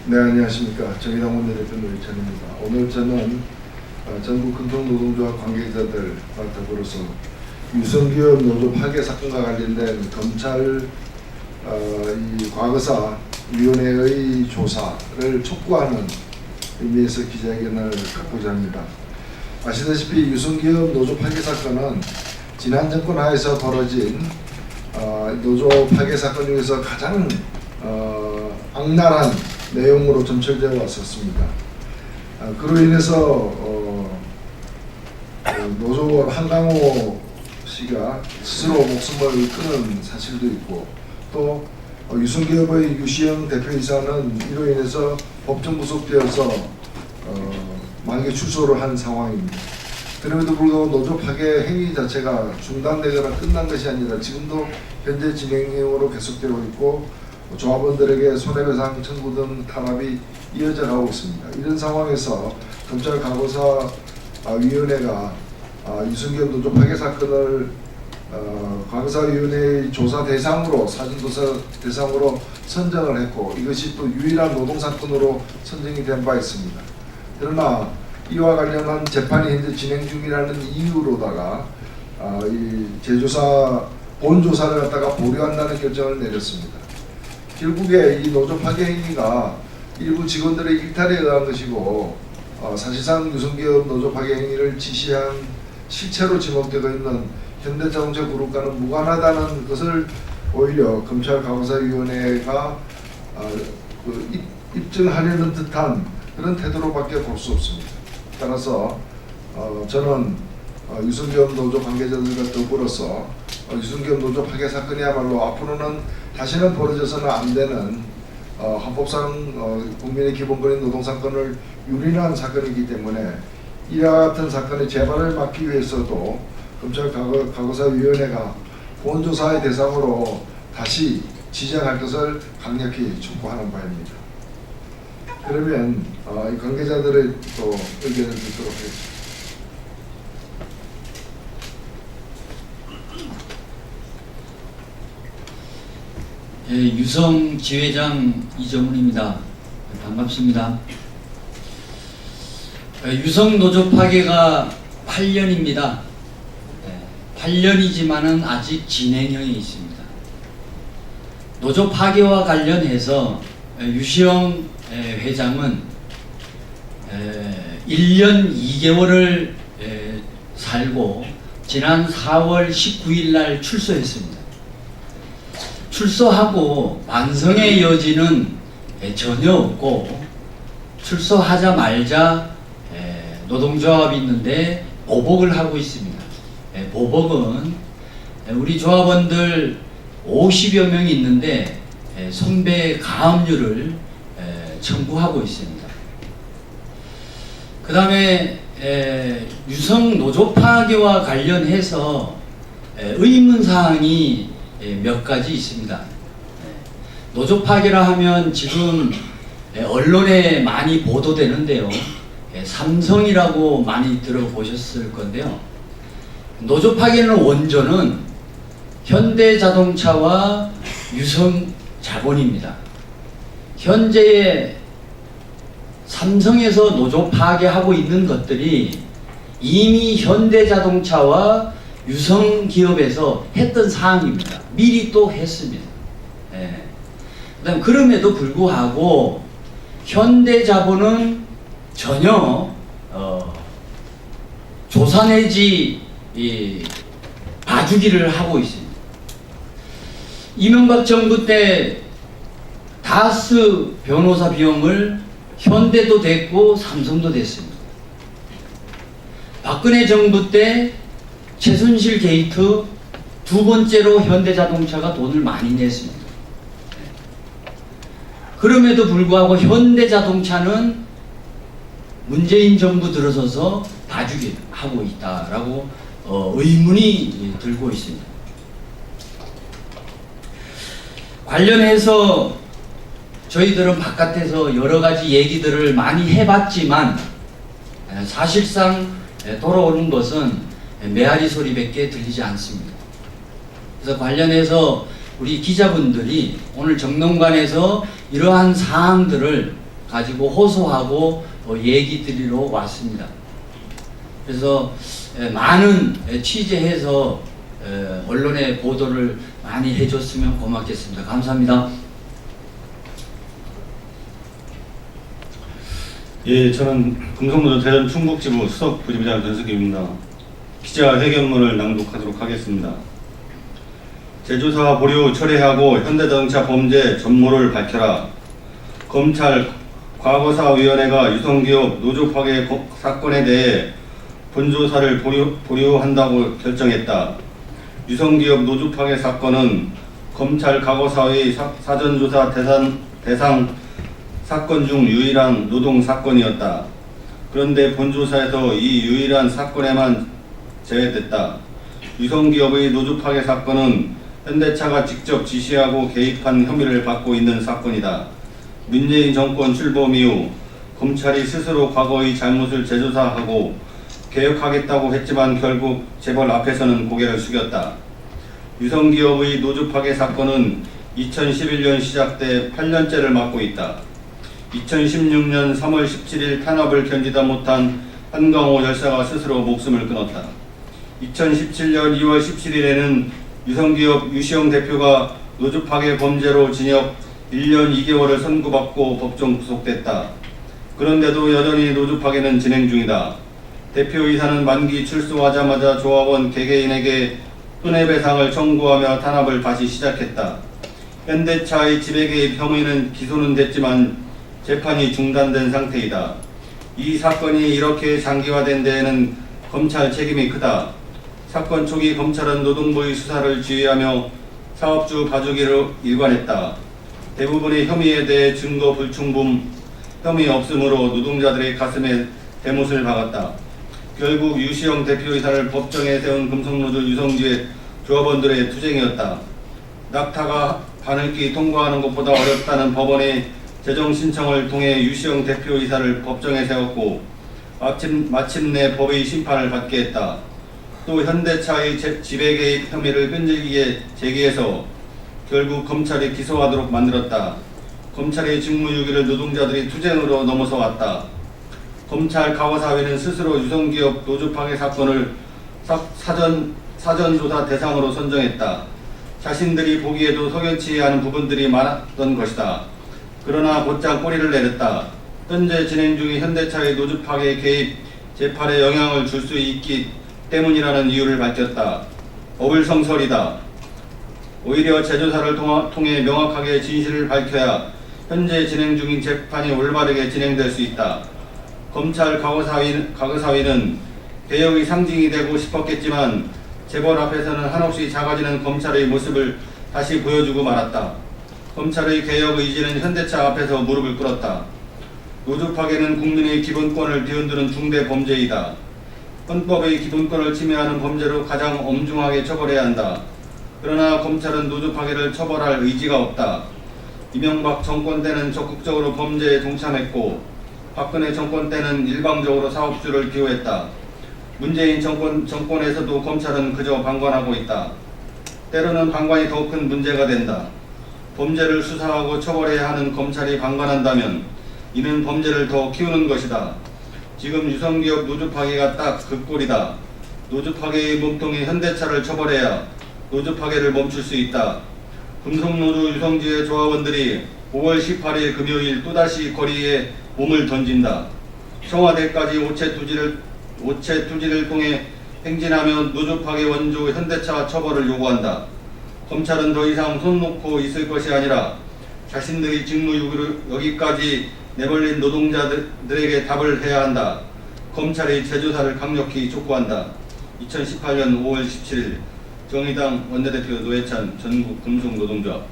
네, 안녕하십니까. 정의당 원내대표 노회찬입니다. 오늘 저는 전국 금속노동조합 관계자들과 더불어서 유성기업 노조 파괴 사건과 관련된 검찰 이 과거사 위원회의 조사를 촉구하는 의미에서 기자회견을 갖고자 합니다. 아시다시피 유성기업 노조 파괴 사건은 지난 정권 하에서 벌어진 노조 파괴 사건 중에서 가장 악랄한 내용으로 점철되어 왔었습니다. 그로 인해서 노조 한강호 씨가 스스로 목숨을 끊은 사실도 있고, 또 유성기업의 유시영 대표이사는 이로 인해서 법정 구속되어서 만기 출소를 한 상황입니다. 그럼에도 불구하고 노조 파괴 행위 자체가 중단되거나 끝난 것이 아니라 지금도 현재 진행형으로 계속되고 있고, 조합원들에게 손해배상 청구 등 탄압이 이어져 가고 있습니다. 이런 상황에서 검찰 과거사 위원회가 유성기업 노조 파괴 사건을 과거사위원회의 조사 대상으로, 사전조사 대상으로 선정을 했고, 이것이 또 유일한 노동사건으로 선정이 된 바 있습니다. 그러나 이와 관련한 재판이 현재 진행 중이라는 이유로다가 이 재조사, 본조사를 갖다가 보류한다는 결정을 내렸습니다. 결국에 이 노조 파괴 행위가 일부 직원들의 일탈에 의한 것이고, 사실상 유성기업 노조 파괴 행위를 지시한 실체로 지목되고 있는 현대자동차 그룹과는 무관하다는 것을 오히려 검찰 과거사위원회가 입증하려는 듯한 그런 태도로밖에 볼 수 없습니다. 따라서 저는 유성기업 노조 관계자들과 더불어서 유성기업 노조 파괴 사건이야말로 앞으로는 다시는 벌어져서는 안 되는 헌법상 국민의 기본권인 노동사건을 유린한 사건이기 때문에 이와 같은 사건의 재발을 막기 위해서도 검찰 과거사위원회가 본조사의 대상으로 다시 지정할 것을 강력히 촉구하는 바입니다. 그러면 이 관계자들의 또 의견을 듣도록 하겠습니다. 유성 지회장 이정훈입니다. 반갑습니다. 유성 노조 파괴가 8년입니다. 8년이지만은 아직 진행형에 있습니다. 노조 파괴와 관련해서 유시영 회장은 1년 2개월을 살고 지난 4월 19일 날 출소했습니다. 출소하고 반성의 여지는 전혀 없고, 출소하자마자 노동조합이 있는데 보복을 하고 있습니다. 보복은 우리 조합원들 50여 명이 있는데 손배 가압류를 청구하고 있습니다. 그 다음에 유성 노조 파괴와 관련해서 의문사항이 몇 가지 있습니다. 노조 파괴라 하면 지금 언론에 많이 보도되는데요. 삼성이라고 많이 들어보셨을 건데요. 노조 파괴는 원조는 현대자동차와 유성자본입니다. 현재 삼성에서 노조 파괴하고 있는 것들이 이미 현대자동차와 유성기업에서 했던 사항입니다. 미리 또 했습니다. 그다음 그럼에도 불구하고 현대자본은 전혀 조사 내지 봐주기를 하고 있습니다. 이명박 정부 때 다스 변호사 비용을 현대도 됐고 삼성도 됐습니다. 박근혜 정부 때 최순실 게이트 두 번째로 현대자동차가 돈을 많이 냈습니다. 그럼에도 불구하고 현대자동차는 문재인 정부 들어서서 봐주기 하고 있다라고 의문이 들고 있습니다. 관련해서 저희들은 바깥에서 여러 가지 얘기들을 많이 해봤지만 사실상 돌아오는 것은 메아리 소리밖에 들리지 않습니다. 그래서 관련해서 우리 기자분들이 오늘 정론관에서 이러한 사항들을 가지고 호소하고 얘기 드리러 왔습니다. 그래서 많은 취재해서 언론에 보도를 많이 해줬으면 고맙겠습니다. 감사합니다. 예, 저는 금속노조 대전 충북지부 수석 부지부장 전석입니다. 기자회견문을 낭독하도록 하겠습니다. 제조사 보류 철회하고 현대자동차 범죄 전모를 밝혀라. 검찰 과거사위원회가 유성기업 노조 파괴 사건에 대해 본조사를 보류한다고 결정했다. 유성기업 노조 파괴 사건은 검찰 과거사위 사전조사 대상 사건 중 유일한 노동 사건이었다. 그런데 본조사에서 이 유일한 사건에만 제외됐다. 유성기업의 노조 파괴 사건은 현대차가 직접 지시하고 개입한 혐의를 받고 있는 사건이다. 문재인 정권 출범 이후 검찰이 스스로 과거의 잘못을 재조사하고 개혁하겠다고 했지만 결국 재벌 앞에서는 고개를 숙였다. 유성기업의 노조 파괴 사건은 2011년 시작돼 8년째를 맞고 있다. 2016년 3월 17일 탄압을 견디다 못한 한강호 열사가 스스로 목숨을 끊었다. 2017년 2월 17일에는 유성기업 유시영 대표가 노조 파괴 범죄로 징역 1년 2개월을 선고받고 법정 구속됐다. 그런데도 여전히 노조 파괴는 진행 중이다. 대표이사는 만기 출소하자마자 조합원 개개인에게 손해배상을 청구하며 탄압을 다시 시작했다. 현대차의 지배개입 혐의는 기소는 됐지만 재판이 중단된 상태이다. 이 사건이 이렇게 장기화된 데에는 검찰 책임이 크다. 사건 초기 검찰은 노동부의 수사를 지휘하며 사업주 봐주기로 일관했다. 대부분의 혐의에 대해 증거 불충분, 혐의 없음으로 노동자들의 가슴에 대못을 박았다. 결국 유시영 대표이사를 법정에 세운 금속노조 유성지의 조합원들의 투쟁이었다. 낙타가 바늘기 통과하는 것보다 어렵다는 법원의 재정 신청을 통해 유시영 대표이사를 법정에 세웠고 마침내 법의 심판을 받게 했다. 또 현대차의 지배개입 혐의를 끈질기게 제기해서 결국 검찰이 기소하도록 만들었다. 검찰의 직무유기를 노동자들이 투쟁으로 넘어서 왔다. 검찰 과거사위는 스스로 유성기업 노조 파괴 사건을 사전조사 대상으로 선정했다. 자신들이 보기에도 석연치 않은 부분들이 많았던 것이다. 그러나 곧장 꼬리를 내렸다. 현재 진행 중인 현대차의 노조 파괴 개입 재판에 영향을 줄 수 있기 때문이라는 이유를 밝혔다. 어불성설이다. 오히려 재조사를 통해 명확하게 진실을 밝혀야 현재 진행 중인 재판이 올바르게 진행될 수 있다. 검찰 과거사위는 개혁의 상징이 되고 싶었겠지만 재벌 앞에서는 한없이 작아지는 검찰의 모습을 다시 보여주고 말았다. 검찰의 개혁 의지는 현대차 앞에서 무릎을 꿇었다. 노조 파괴는 국민의 기본권을 뒤흔드는 중대 범죄이다. 헌법의 기본권을 침해하는 범죄로 가장 엄중하게 처벌해야 한다. 그러나 검찰은 노조 파괴를 처벌할 의지가 없다. 이명박 정권 때는 적극적으로 범죄에 동참했고 박근혜 정권 때는 일방적으로 사업주를 기호했다. 문재인 정권에서도 검찰은 그저 방관하고 있다. 때로는 방관이 더 큰 문제가 된다. 범죄를 수사하고 처벌해야 하는 검찰이 방관한다면 이는 범죄를 더 키우는 것이다. 지금 유성기업 노조 파괴가 딱 그 꼴이다. 노조 파괴의 몸통인 현대차를 처벌해야 노조 파괴를 멈출 수 있다. 금속노조 유성지의 조합원들이 5월 18일 금요일 또다시 거리에 몸을 던진다. 청와대까지 오체 투지를 통해 행진하며 노조 파괴 원조 현대차 처벌을 요구한다. 검찰은 더 이상 손 놓고 있을 것이 아니라 자신들이 직무유기를 여기까지 내버린 노동자들에게 답을 해야 한다. 검찰의 재조사를 강력히 촉구한다. 2018년 5월 17일 정의당 원내대표 노회찬 전국 금속노동조합.